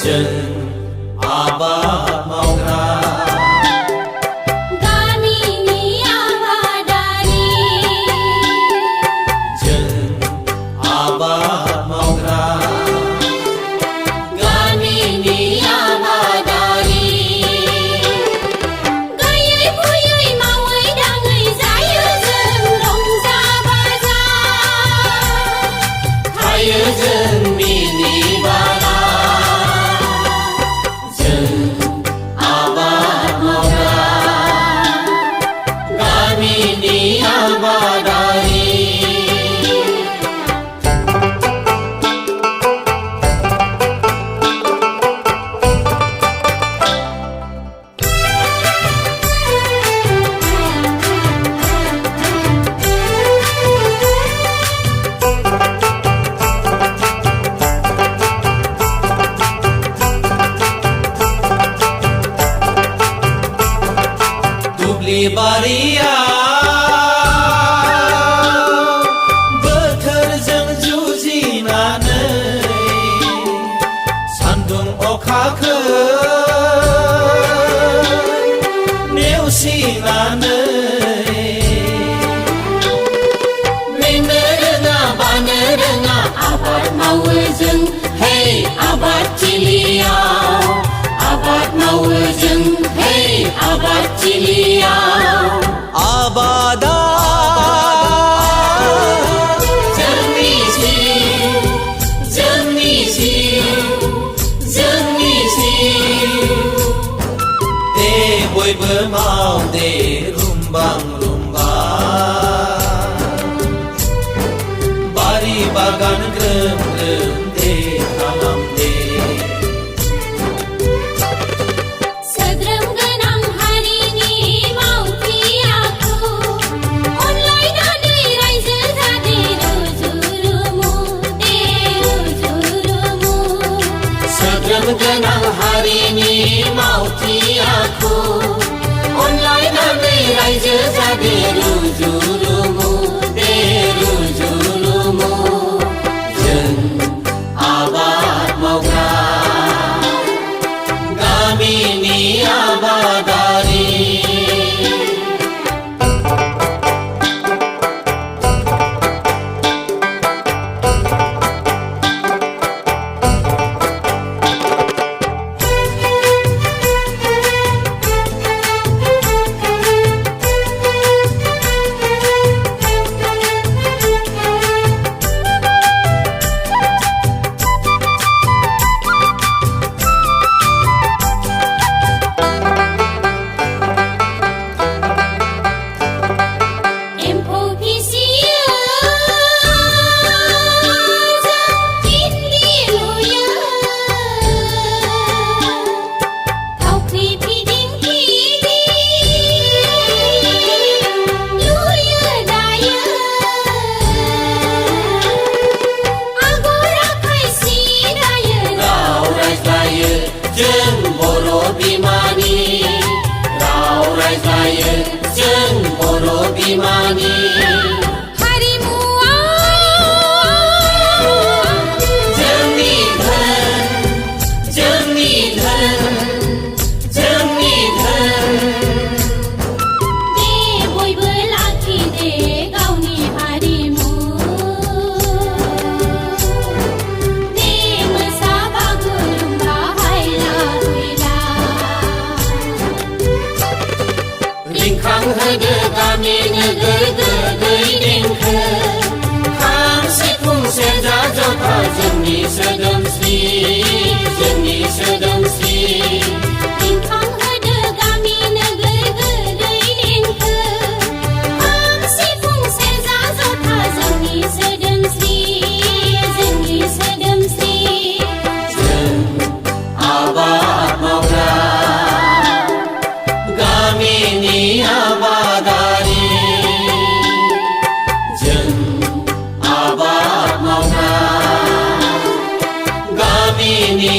जों आबाद मावग्रा गामिनि आबादारि जों आबाद मावग्रा गामिनि आबादारि गायै फुयै मावै दाङै जायो जों रंजा बाजा थायो जों मिनि बाला जों आबाद मावग्रा गामिनि आबादारि दुब्लि बारियाव बोथोरजों जुजिनानै सान्दुं अखाखौ नेवसिनानै मेंनो रोङा बानो रोङा आबाद मावो जों हे आबादथिलियाव आबाद मावो जों हे आबादथिलियाव आबादा जोंनि जिउ जोंनि जिउ जोंनि जिउ दे बयबो माव दे रुमबां रुमबा बारि बागान ग्रोम ग्रोम दे खालाम दे सोद्रोम गोनां हारिनि मावथि आखु अनलायनानै रायजो जादे रुजु-रुमु दे रुजु-रुमु सोद्रोम गोनां हारिनि मावथि आखु अनलायनानै रायजो जादे रुजु-रुमु दे रुजु-रुमु जों आबाद मावग्रा गामिनि आबादारि एम्फौ फिसियो जों इन्दि लुयो थावख्रि फिदिं फिदिं लुयो दायो आगर आखाइ सि दायो राव रायज्लायो जों बर' बिमानि राव रायज्लायो जों बर' बिमानि हारिमुआ जोंनि धोन जोंनि धोन जोंनि धोन दे बयबो लाखि दे गावनि हारिमु दे मोसा बागुरुम्बा हायला हुइला रिंखांहोदो गामि नोगोर गोदै देंखो खाम सिफुं सेरजा जथा जोंनि सोदोमस्रि जोंनि सोदोमस्रि रिंखांहोदो गामि नोगोर गोदै देंखो खाम सिफुं सेरजा जथा जोंनि सोदोमस्रि जोंनि सोदोमस्रि जों आबाद मावग्रा गामिनि आबादारि जों आबाद मावग्रा गामिनि